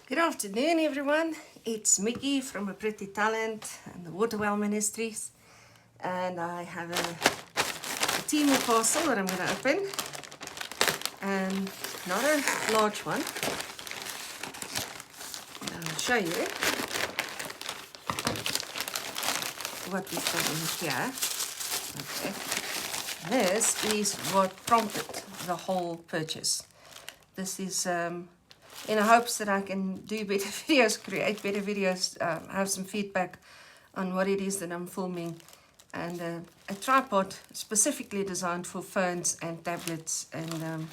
Good afternoon, everyone. It's Mickey from A Pretty Talent and the Waterwell Ministries, and I have a Temu parcel that I'm going to open, and not a large one. I'll show you what we've got in here. Okay, this is what prompted the whole purchase. This is in hopes that I can do better videos, create better videos, have some feedback on what it is that I'm filming, and a tripod specifically designed for phones and tablets, and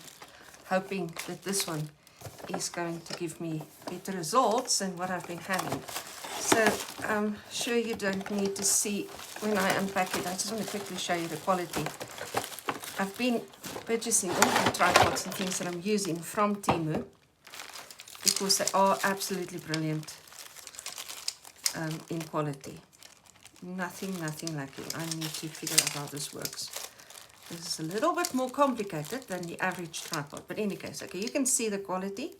hoping that this one is going to give me better results than what I've been having. So I'm sure you don't need to see when I unpack it. I just want to quickly show you the quality. I've been purchasing all the tripods and things that I'm using from Temu, because they are absolutely brilliant in quality. Nothing lacking. I need to figure out how this works. This is a little bit more complicated than the average tripod. But in any case, okay, you can see the quality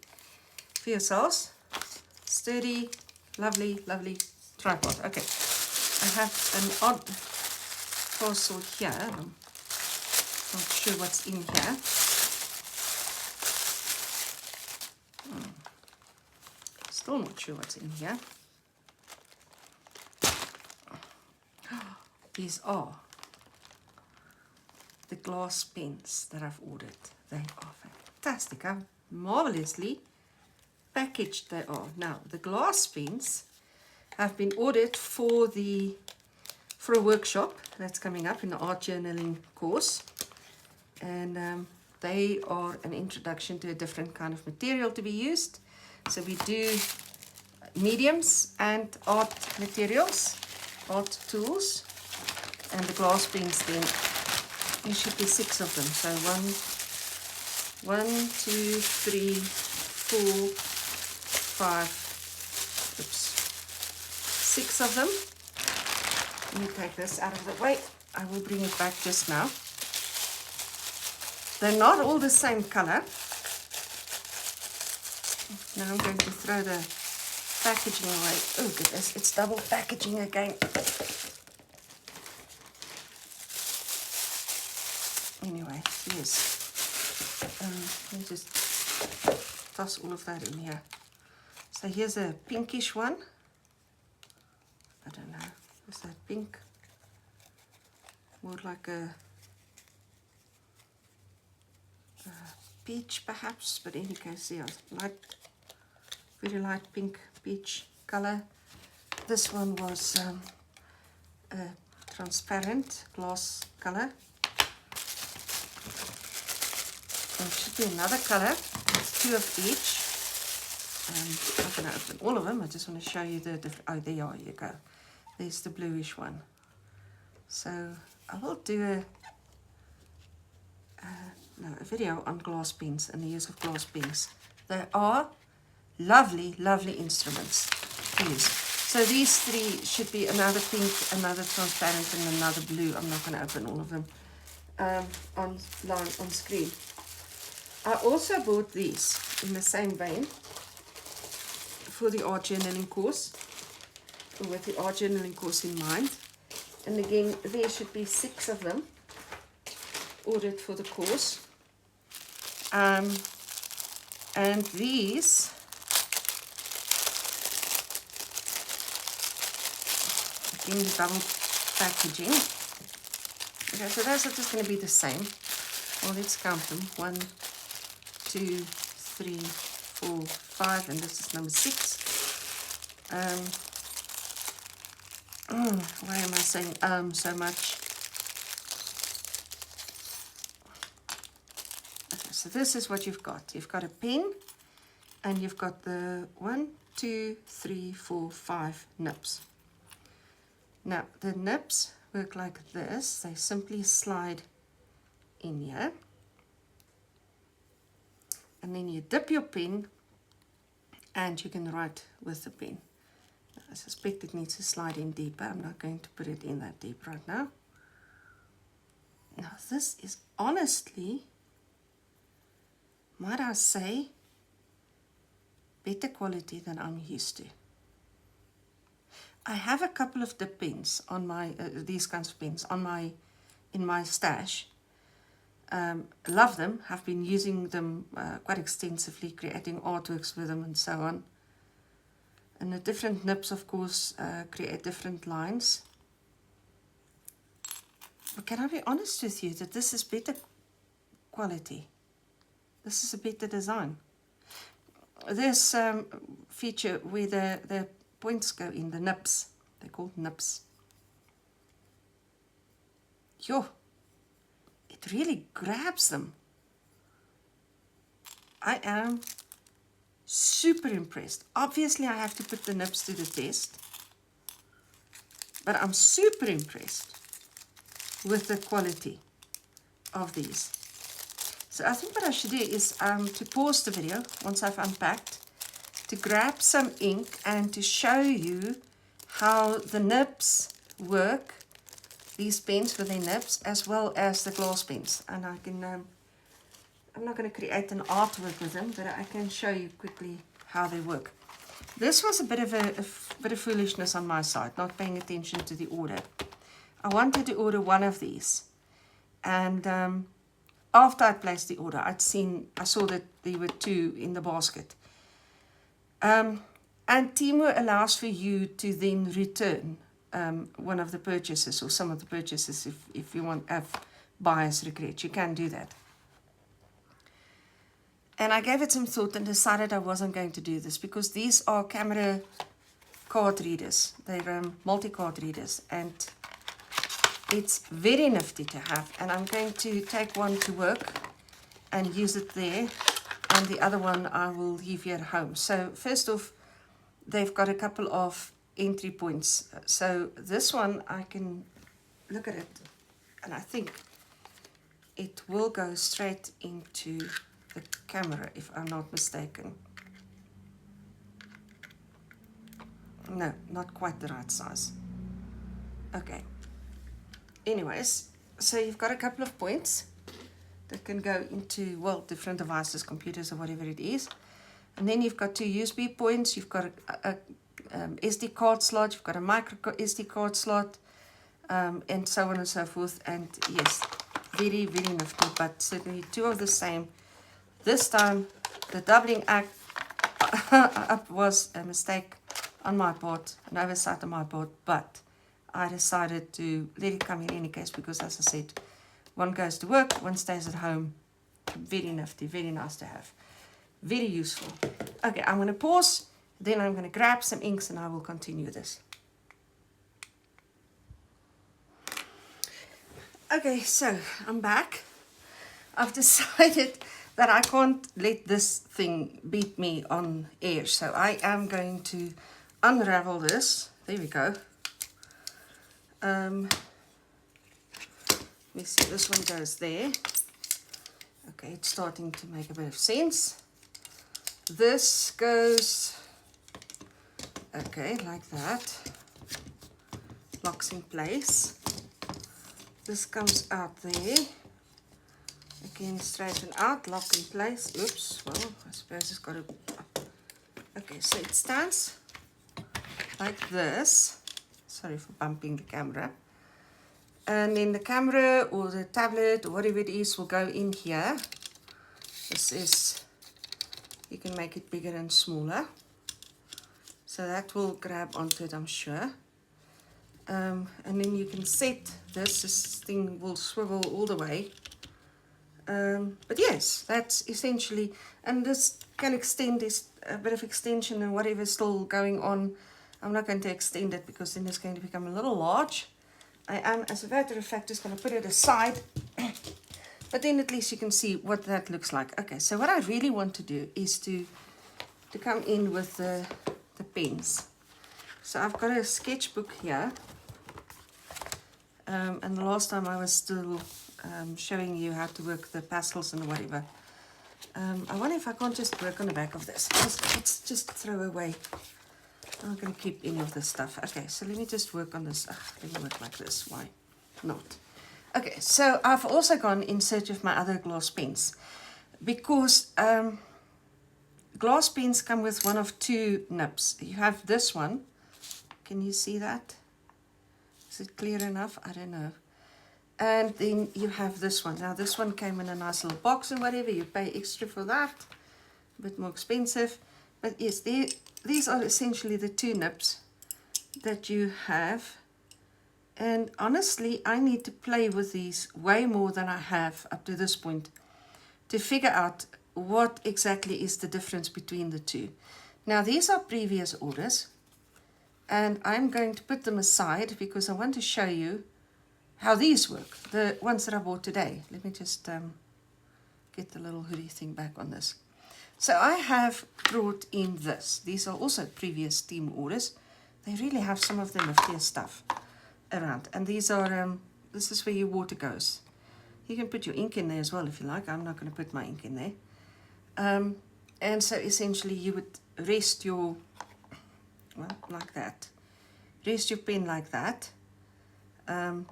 for yourselves. Sturdy, lovely tripod. Okay, I have an odd parcel here. I'm not sure what's in here. Still not sure what's in here. These are the glass pens that I've ordered. They are fantastic. How marvelously packaged they are. Now, the glass pens have been ordered for a workshop that's coming up in the art journaling course, and they are an introduction to a different kind of material to be used. So we do mediums and art materials, art tools, and the glass pens, then there should be 6 of them. So 1, 2, 3, 4, 5, 6 of them. Let me take this out of the way. I will bring it back just now. They're not all the same color. Now I'm going to throw the packaging away. Oh goodness, it's double packaging again. Anyway, yes. Let me just toss all of that in here. So here's a pinkish one. I don't know. Is that pink? More like a peach perhaps, but in any case, yeah, very light pink peach color. This one was a transparent glass color. There should be another color, 2 of each. I'm not going to open all of them. I just want to show you the different. Oh, there you go. There's the bluish one. So I will do a video on glass pens and the use of glass pens. They are lovely instruments to use. So these 3 should be another pink, another transparent, and another blue. I'm not going to open all of them on screen. I also bought these in the same vein for the art journaling course, or with the art journaling course in mind. And again, there should be 6 of them ordered for the course. And these, again, the double packaging. Okay, so those are just going to be the same. Well, let's count them. 1, 2, 3, 4, 5, and this is number 6. Why am I saying so much? Okay, so this is what you've got. You've got a pen, and you've got the 1, 2, 3, 4, 5 nibs. Now, the nibs work like this. They simply slide in here. And then you dip your pen, and you can write with the pen. I suspect it needs to slide in deeper. I'm not going to put it in that deep right now. Now, this is honestly, might I say, better quality than I'm used to. I have a couple of dip pens on my, these kinds of pens on in my stash. Love them, have been using them quite extensively, creating artworks with them and so on. And the different nibs, of course, create different lines. But can I be honest with you that this is better quality? This is a better design. This feature where the points go in, the nibs, they're called nibs. Yo, it really grabs them. I am super impressed. Obviously, I have to put the nibs to the test, but I'm super impressed with the quality of these. So I think what I should do is to pause the video once I've unpacked, to grab some ink and to show you how the nibs work, these pens with their nibs, as well as the glass pens. And I can, I'm not going to create an artwork with them, but I can show you quickly how they work. This was a bit of foolishness on my side, not paying attention to the order. I wanted to order one of these, and after I placed the order, I saw that there were two in the basket. And Temu allows for you to then return one of the purchases or some of the purchases if you want have buyer's regret. You can do that. And I gave it some thought and decided I wasn't going to do this because these are camera card readers. They're multi-card readers, and it's very nifty to have. And I'm going to take one to work and use it there, and the other one I will leave here at home. So first off, they've got a couple of entry points. So this one, I can look at it, and I think it will go straight into the camera, if I'm not mistaken. No, not quite the right size. Okay. Anyways, so you've got a couple of points that can go into, well, different devices, computers or whatever it is. And then you've got two USB points, you've got a SD card slot, you've got a micro SD card slot, and so on and so forth. And yes, very, very nifty, but certainly two of the same. This time, the doubling up was a mistake on my part, an oversight on my part, but I decided to let it come in any case because, as I said, one goes to work, one stays at home. Very nifty, very nice to have. Very useful. Okay, I'm going to pause, then I'm going to grab some inks and I will continue this. Okay, so I'm back. I've decided that I can't let this thing beat me on air, so I am going to unravel this. There we go. Let me see, this one goes there. Okay, it's starting to make a bit of sense. This goes, okay, like that. Locks in place. This comes out there. Again, straighten out, lock in place. Oops, well, I suppose it's got to... Okay, so it stands like this. Sorry for bumping the camera. And then the camera or the tablet or whatever it is will go in here. This is, you can make it bigger and smaller. So that will grab onto it, I'm sure. And then you can set this. This thing will swivel all the way. But yes, that's essentially, and this can extend, this a bit of extension and whatever is still going on. I'm not going to extend it because then it's going to become a little large. I am, as a matter of fact, just going to put it aside. But then at least you can see what that looks like. Okay, so what I really want to do is to come in with the pens. So I've got a sketchbook here. And the last time I was still showing you how to work the pastels and whatever. I wonder if I can't just work on the back of this. Let's just throw away. I'm not going to keep any of this stuff. Okay, so let me just work on this. Let me work like this. Why not? Okay, so I've also gone in search of my other glass pens because glass pens come with one of two nibs. You have this one. Can you see that? Is it clear enough? I don't know. And then you have this one. Now this one came in a nice little box and whatever. You pay extra for that. A bit more expensive. But yes, these are essentially the two nibs that you have. And honestly, I need to play with these way more than I have up to this point to figure out what exactly is the difference between the two. Now these are previous orders, and I'm going to put them aside because I want to show you how these work, the ones that I bought today. Let me just get the little hoodie thing back on this. So I have brought in this. These are also previous Temu orders. They really have some of the niftiest stuff around. And these are, this is where your water goes. You can put your ink in there as well if you like. I'm not going to put my ink in there. And so essentially you would rest your, well, like that. Rest your pen like that. And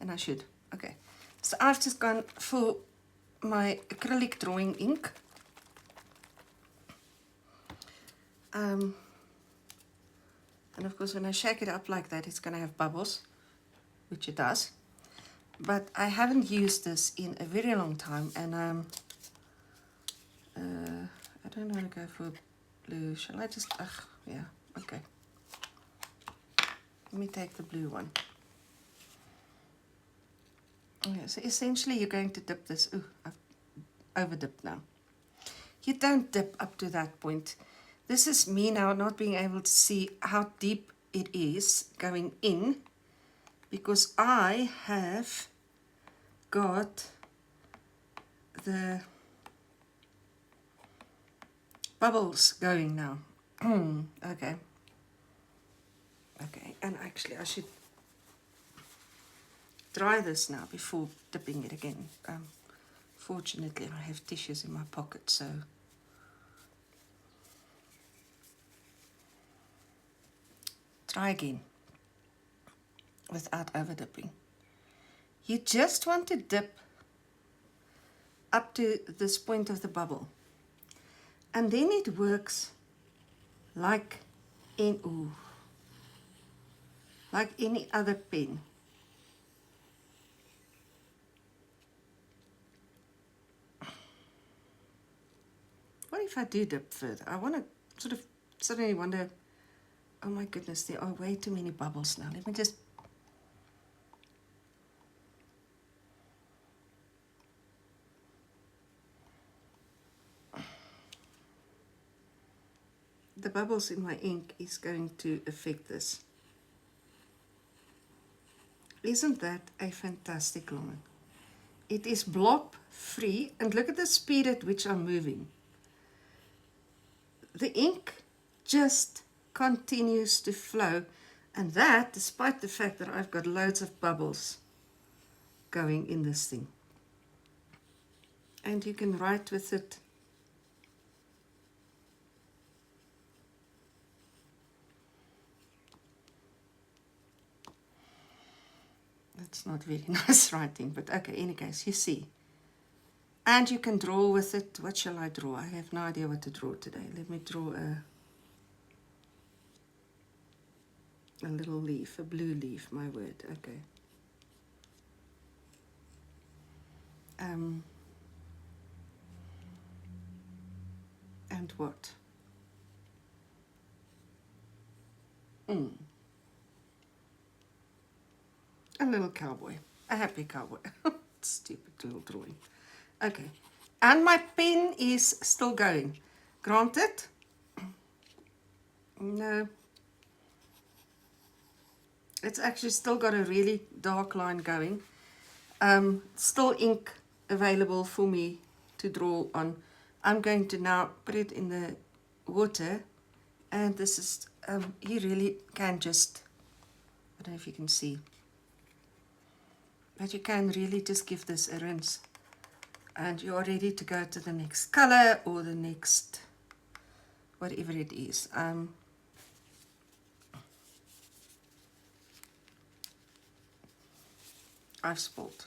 I should. Okay. So I've just gone for my acrylic drawing ink. And of course when I shake it up like that, it's going to have bubbles, which it does. But I haven't used this in a very long time, and I don't want to go for blue. Shall I just, yeah, okay. Let me take the blue one. Okay, so essentially you're going to dip this. Ooh, I've over dipped now. You don't dip up to that point. This is me now not being able to see how deep it is going in, because I have got the bubbles going now. Okay. Okay, and actually I should dry this now before dipping it again. Fortunately I have tissues in my pocket, so try again without over dipping. You just want to dip up to this point of the bubble, and then it works like like any other pen. What if I do dip further? I want to sort of suddenly wonder, oh my goodness, there are way too many bubbles now. Let me just... The bubbles in my ink is going to affect this. Isn't that a fantastic line? It is blob free, and look at the speed at which I'm moving. The ink just continues to flow, and that despite the fact that I've got loads of bubbles going in this thing. And you can write with it. That's not very nice writing, but okay, in any case, you see. And you can draw with it. What shall I draw? I have no idea what to draw today. Let me draw a little leaf, a blue leaf, my word, okay. And what? A little cowboy, a happy cowboy. Stupid little drawing. Okay, and my pen is still going. Granted, no, it's actually still got a really dark line going. Still ink available for me to draw on. I'm going to now put it in the water, and this is, you really can just, I don't know if you can see, but you can really just give this a rinse, and you are ready to go to the next color or the next whatever it is. I've spilled.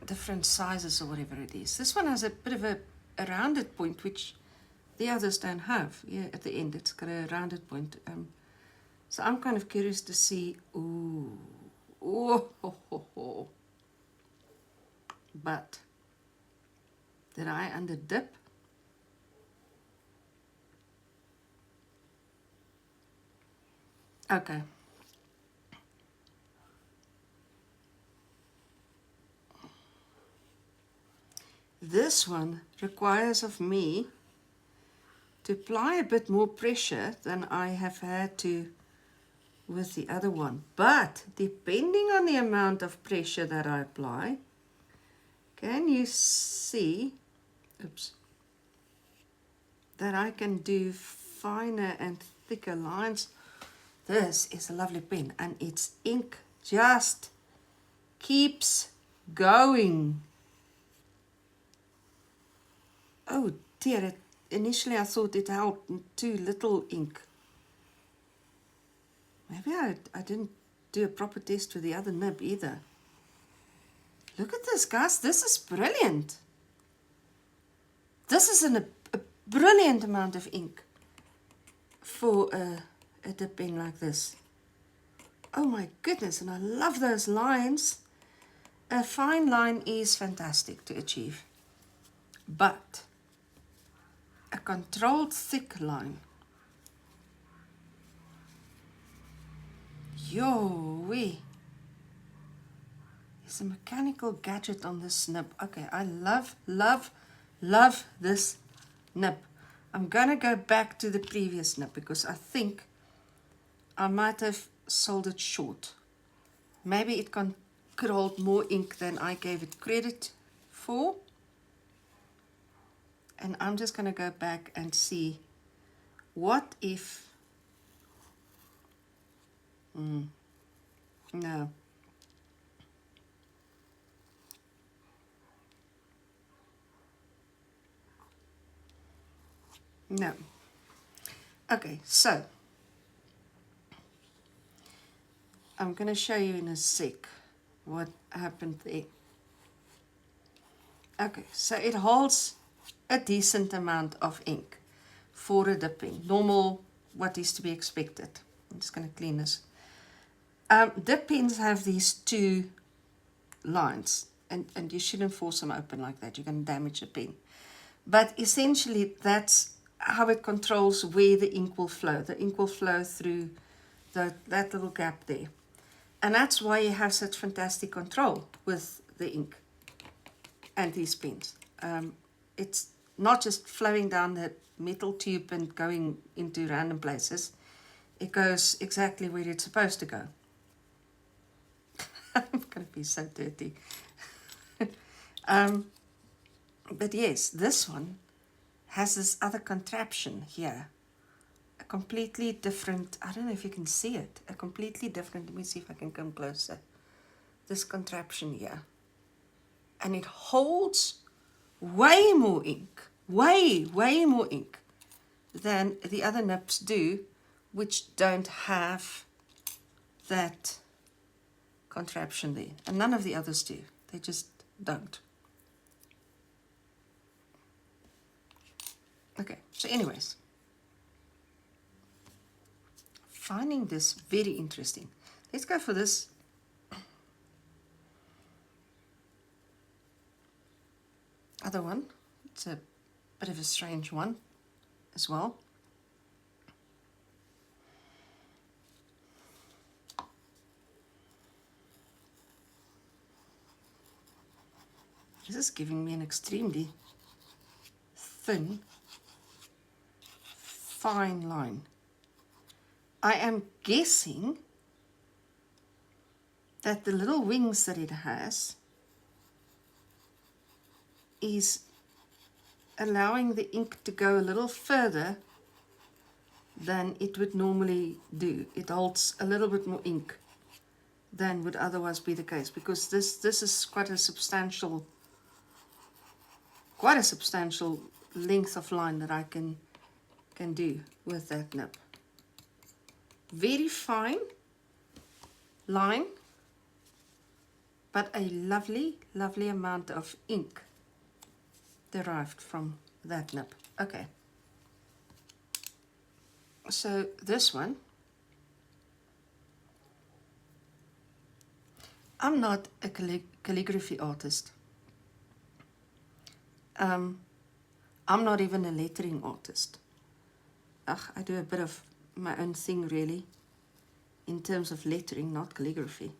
different sizes or whatever it is. This one has a bit of a rounded point, which the others don't have. Yeah, at the end it's got a rounded point. So I'm kind of curious to see. Ooh, oh, ho, ho, ho. But did I under dip? Okay. This one requires of me to apply a bit more pressure than I have had to with the other one. But depending on the amount of pressure that I apply, can you see, oops, that I can do finer and thicker lines? This is a lovely pen, and its ink just keeps going. Oh dear, initially I thought it held too little ink. Maybe I didn't do a proper test with the other nib either. Look at this, guys. This is brilliant. This is a brilliant amount of ink for a dip pen like this. Oh my goodness, and I love those lines. A fine line is fantastic to achieve, but a controlled thick line, yo-wee, there's a mechanical gadget on this nib. Okay, I love, love, love this nib. I'm gonna go back to the previous nib because I think I might have sold it short. Maybe it could hold more ink than I gave it credit for. And I'm just going to go back and see what if, no. No. Okay, so I'm going to show you in a sec what happened there. Okay, so it holds a decent amount of ink for a dip pen. Normal, what is to be expected. I'm just going to clean this. Dip pens have these two lines, and you shouldn't force them open like that. You're going to damage the pen. But essentially, that's how it controls where the ink will flow. The ink will flow through that little gap there. And that's why you have such fantastic control with the ink and these pens. It's not just flowing down the metal tube and going into random places. It goes exactly where it's supposed to go. I'm going to be so dirty. But yes, this one has this other contraption here. A completely different, I don't know if you can see it, a completely different, let me see if I can come closer. This contraption here. And it holds way more ink, way more ink than the other nibs do, which don't have that contraption there. And none of the others do. They just don't. Okay, so anyways, finding this very interesting. Let's go for this. Other one. It's a bit of a strange one as well. This is giving me an extremely thin, fine line. I am guessing that the little wings that it has is allowing the ink to go a little further than it would normally do. It holds a little bit more ink than would otherwise be the case, because this is quite a substantial length of line that I can do with that nib. Very fine line, but a lovely, lovely amount of ink derived from that nib. Okay, so this one, I'm not a calligraphy artist. I'm not even a lettering artist. I do a bit of my own thing really, in terms of lettering, not calligraphy.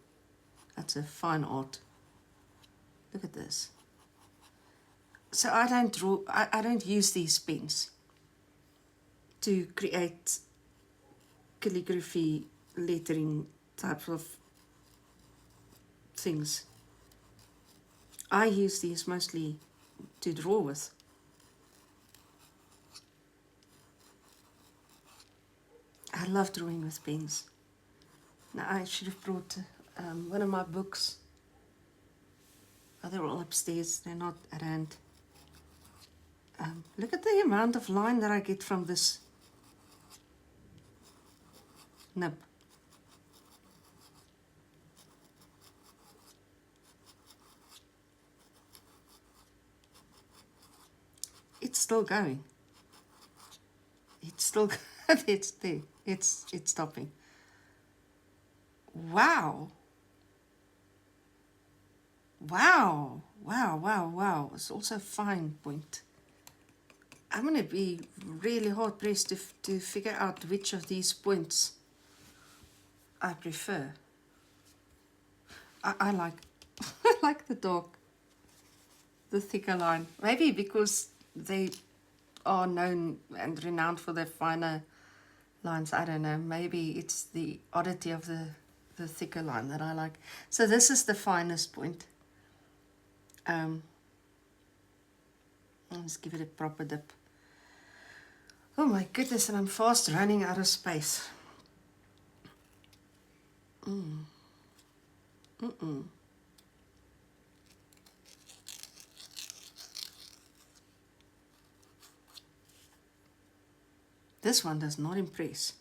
That's a fine art. Look at this. So I don't draw, I don't use these pens to create calligraphy, lettering types of things. I use these mostly to draw with. I love drawing with pens. Now I should have brought one of my books. Oh, they're all upstairs, they're not at hand. Look at the amount of line that I get from this nib. It's still going. It's still it's there. It's stopping. Wow. Wow. Wow, wow, wow. It's also a fine point. I'm going to be really hard pressed to figure out which of these points I prefer. I like I like the dark, the thicker line. Maybe because they are known and renowned for their finer lines. I don't know. Maybe it's the oddity of the thicker line that I like. So this is the finest point. Let's give it a proper dip. Oh my goodness, and I'm fast running out of space. This one does not impress.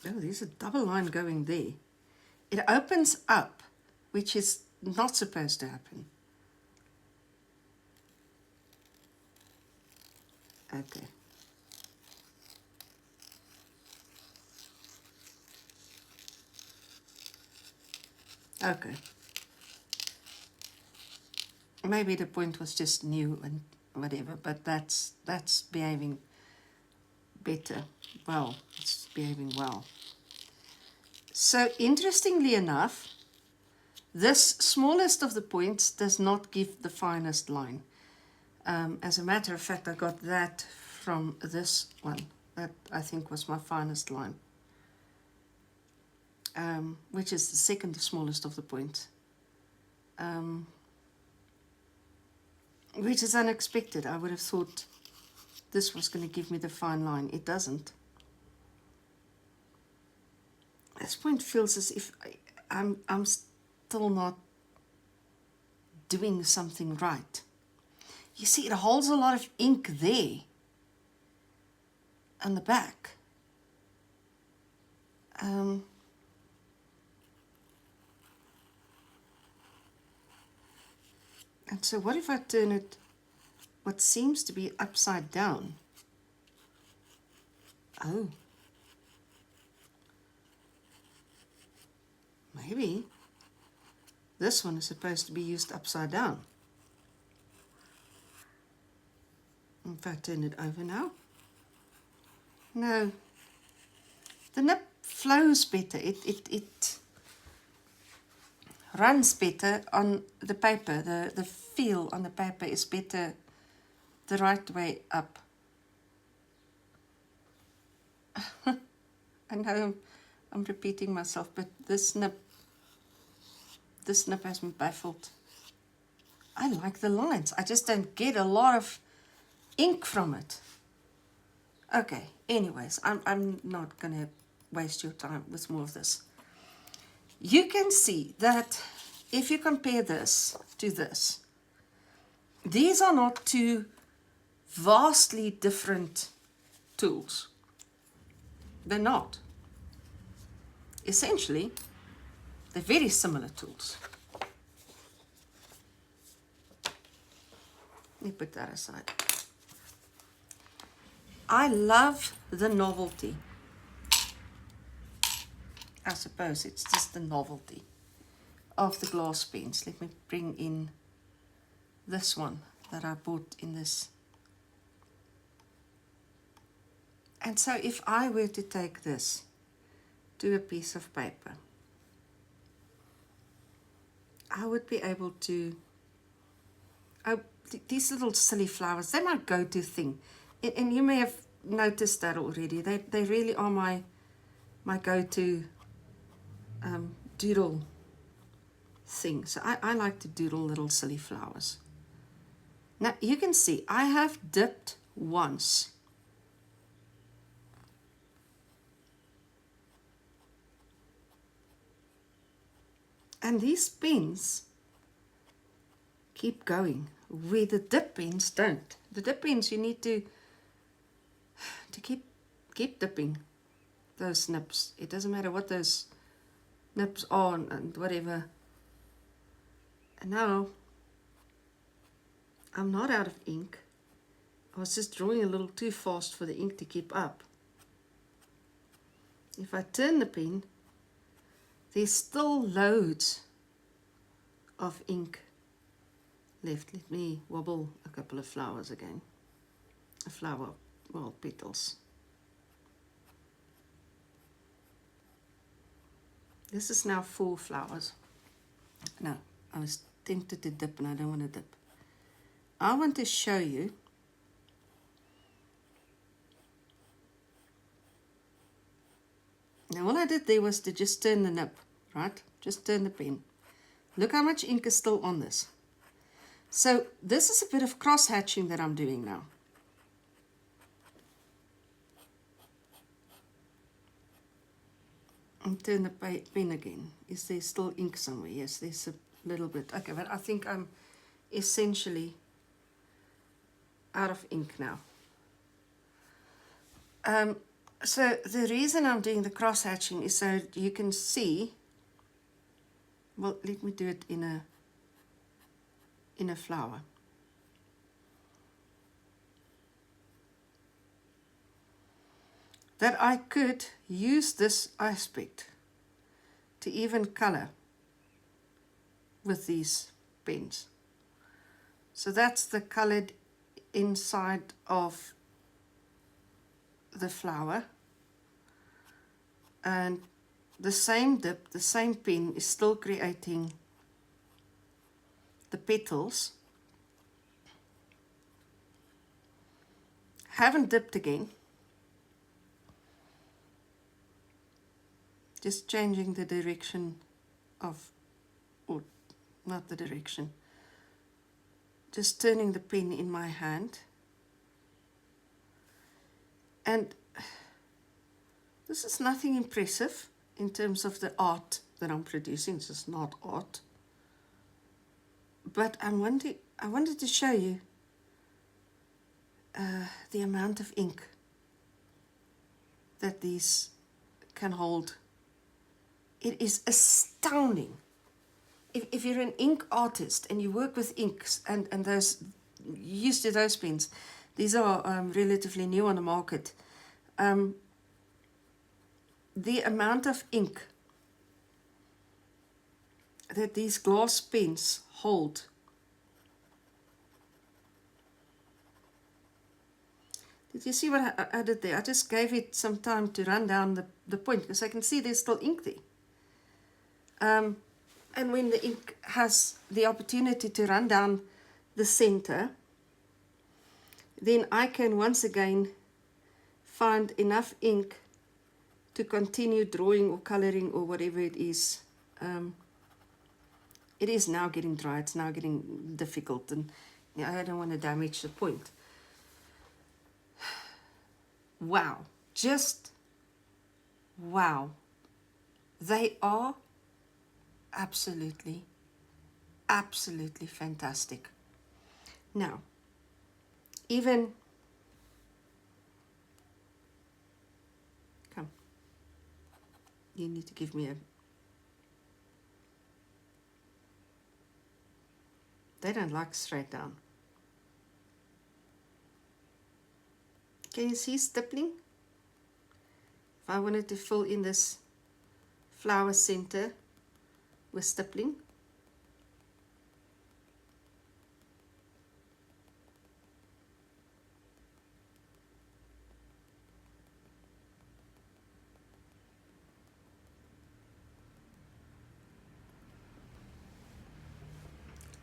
Oh, there's a double line going there. It opens up, which is not supposed to happen. Okay. Okay. Maybe the point was just new and whatever, but that's behaving better. Well, it's behaving well. So interestingly enough, this smallest of the points does not give the finest line. As a matter of fact, I got that from this one. That I think was my finest line, which is the second smallest of the points, which is unexpected. I would have thought this was going to give me the fine line. It doesn't. This point feels as if I'm still not doing something right. You see, it holds a lot of ink there on the back. And so what if I turn it what seems to be upside down? Oh. Maybe this one is supposed to be used upside down. If I turn it over now. No. The nib flows better. It runs better on the paper. The feel on the paper is better the right way up. I know I'm repeating myself, but this nib has me baffled. I like the lines. I just don't get a lot of ink from it. Okay, anyways, I'm not going to waste your time with more of this. You can see that if you compare this to this, these are not two vastly different tools. They're not. Essentially, they're very similar tools. Let me put that aside. I love the novelty. I suppose it's just the novelty of the glass pens. Let me bring in this one that I bought in this. And so if I were to take this to a piece of paper, I would be able to, these little silly flowers, they're my go-to thing. And you may have noticed that already. They really are my go-to doodle thing. So I like to doodle little silly flowers. Now you can see I have dipped once. And these pens keep going where the dip pens don't. The dip pens, you need to keep dipping those nips. It doesn't matter what those nips are and whatever. And now I'm not out of ink. I was just drawing a little too fast for the ink to keep up. If I turn the pen, there's still loads of ink left. Let me wobble a couple of flowers again. A flower, well, petals. This is now 4 flowers. No, I was tempted to dip and I don't want to dip. I want to show you now all I did there was to just turn the nib, right? Just turn the pen. Look how much ink is still on this. So this is a bit of cross hatching that I'm doing now. And turn the pen again. Is there still ink somewhere? Yes, there's a little bit. Okay, but I think I'm essentially out of ink now. So the reason I'm doing the cross hatching is so you can see, well, let me do it in a flower. That I could use this aspect to even color with these pens. So that's the colored inside of the flower, and the same dip, the same pen is still creating the petals. Haven't dipped again, just changing the direction of, or not the direction, just turning the pen in my hand. And this is nothing impressive in terms of the art that I'm producing. This is not art. But I wanted to show you the amount of ink that these can hold. It is astounding. If you're an ink artist and you work with inks and those, used to those pens, these are relatively new on the market. The amount of ink that these glass pens hold. Did you see what I did there? I just gave it some time to run down the point because I can see there's still ink there. And when the ink has the opportunity to run down the center, then I can once again find enough ink to continue drawing or coloring or whatever it is. It is now getting dry, it's now getting difficult, and I don't want to damage the point. Wow, just wow. They are absolutely fantastic. Now, even, come, You need to give me a... They don't like straight down. Can you see stippling? If I wanted to fill in this flower center with stippling.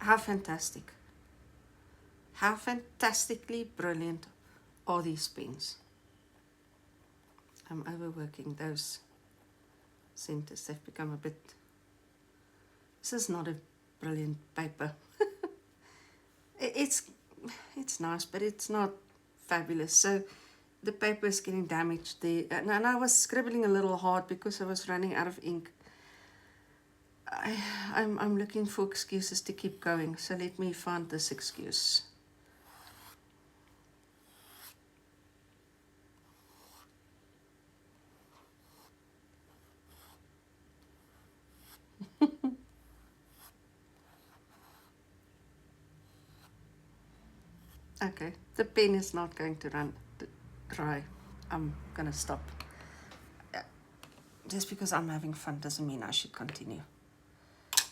How fantastic. How fantastically brilliant are these pens. I'm overworking those centers. They've become a bit... This is not a brilliant paper. It's nice, but it's not fabulous. So the paper is getting damaged there. And I was scribbling a little hard because I was running out of ink. I'm looking for excuses to keep going, so let me find this excuse. Okay, the pen is not going to run dry. I'm gonna stop. Just because I'm having fun doesn't mean I should continue.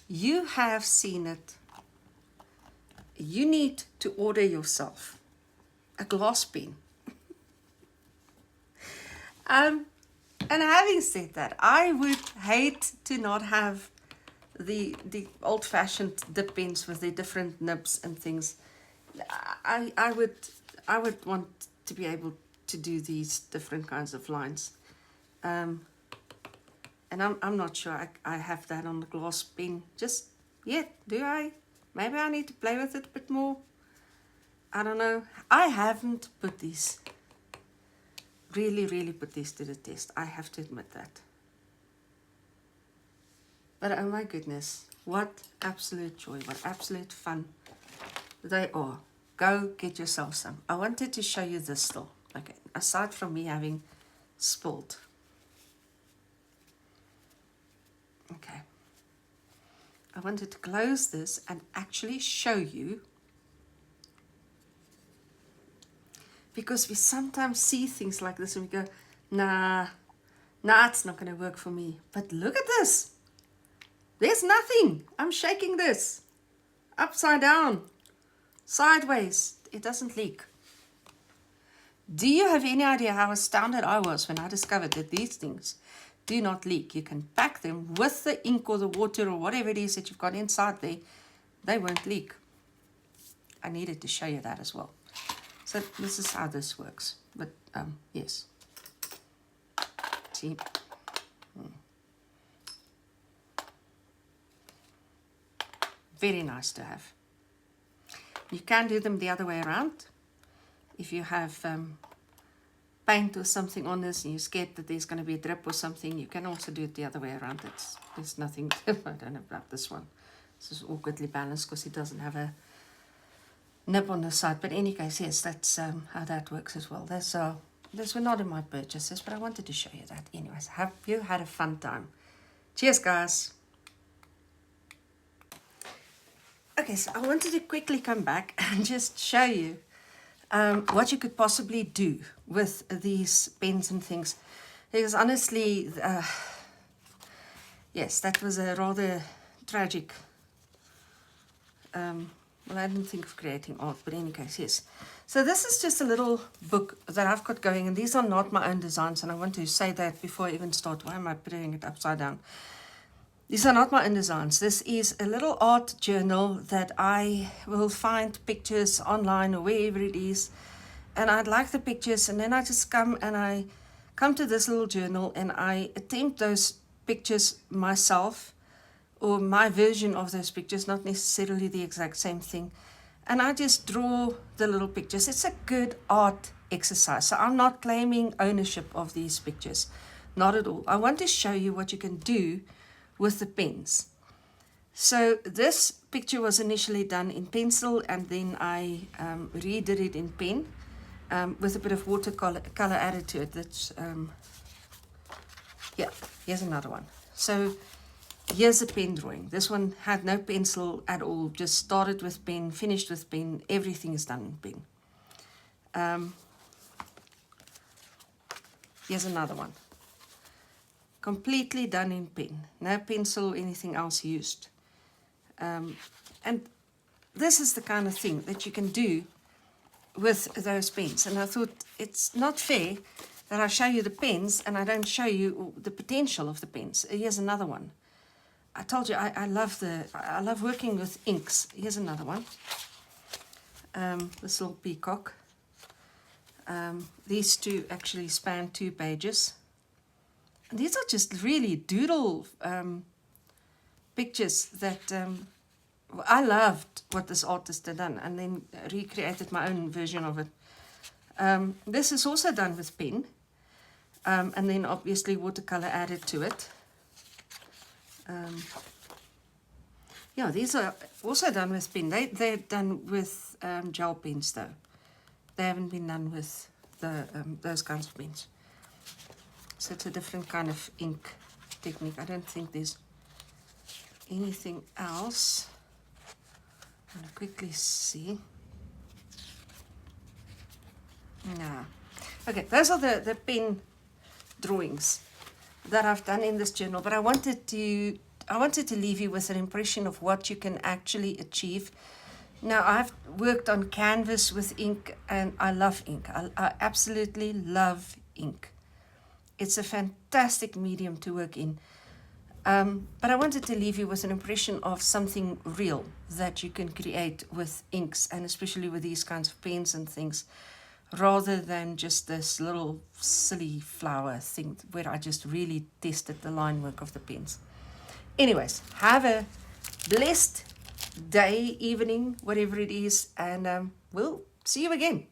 You have seen it. You need to order yourself a glass pen. And having said that, I would hate to not have the old-fashioned dip pens with the different nibs and things. I would want to be able to do these different kinds of lines. And I'm not sure I have that on the glass pen just yet, do I? Maybe I need to play with it a bit more. I don't know. I haven't put these, really put these to the test. I have to admit that. But oh my goodness, what absolute joy, what absolute fun they are. Go get yourself some. I wanted to show you this still. Okay, aside from me having spilled. Okay. I wanted to close this and actually show you, because we sometimes see things like this and we go, nah, it's not going to work for me. But look at this. There's nothing. I'm shaking this upside down, sideways. It doesn't leak. Do you have any idea how astounded I was when I discovered that these things do not leak? You can pack them with the ink or the water or whatever it is that you've got inside there. They won't leak. I needed to show you that as well. So this is how this works. But yes. See? Very nice to have. You can do them the other way around. If you have paint or something on this and you're scared that there's going to be a drip or something, you can also do it the other way around. There's nothing, I don't know about this one. This is awkwardly balanced because it doesn't have a nib on the side. But in any case, yes, that's how that works as well. Those were not in my purchases, but I wanted to show you that. Anyways, have you had a fun time? Cheers, guys. Okay, so I wanted to quickly come back and just show you what you could possibly do with these pens and things. Because honestly, yes, that was a rather tragic. Well, I didn't think of creating art, but in any case, yes. So this is just a little book that I've got going, and these are not my own designs, and I want to say that before I even start. Why am I putting it upside down? These are not my own designs. This is a little art journal that I will find pictures online or wherever it is. And I'd like the pictures, and then I just come to this little journal and I attempt those pictures myself, or my version of those pictures, not necessarily the exact same thing. And I just draw the little pictures. It's a good art exercise. So I'm not claiming ownership of these pictures. Not at all. I want to show you what you can do with the pens. So this picture was initially done in pencil, and then I redid it in pen with a bit of watercolor added to it. That's yeah, Here's another one. So here's a pen drawing. This one had no pencil at all, just started with pen, finished with pen, everything is done in pen. Here's another one. Completely done in pen. No pencil or anything else used. And this is the kind of thing that you can do with those pens. And I thought it's not fair that I show you the pens and I don't show you the potential of the pens. Here's another one. I told you I love working with inks. Here's another one. This little peacock. These two actually span 2 pages. And these are just really doodle pictures that I loved what this artist had done, and then recreated my own version of it. This is also done with pen, and then obviously watercolor added to it. Yeah, these are also done with pen. They're done with gel pens though. They haven't been done with the those kinds of pens. So it's a different kind of ink technique. I don't think there's anything else. I'm going to quickly see. No. Okay, those are the pen drawings that I've done in this journal, but I wanted to leave you with an impression of what you can actually achieve. Now, I've worked on canvas with ink, and I love ink. I absolutely love ink. It's a fantastic medium to work in. But I wanted to leave you with an impression of something real that you can create with inks, and especially with these kinds of pens and things, rather than just this little silly flower thing where I just really tested the line work of the pens. Anyways, have a blessed day, evening, whatever it is, and we'll see you again.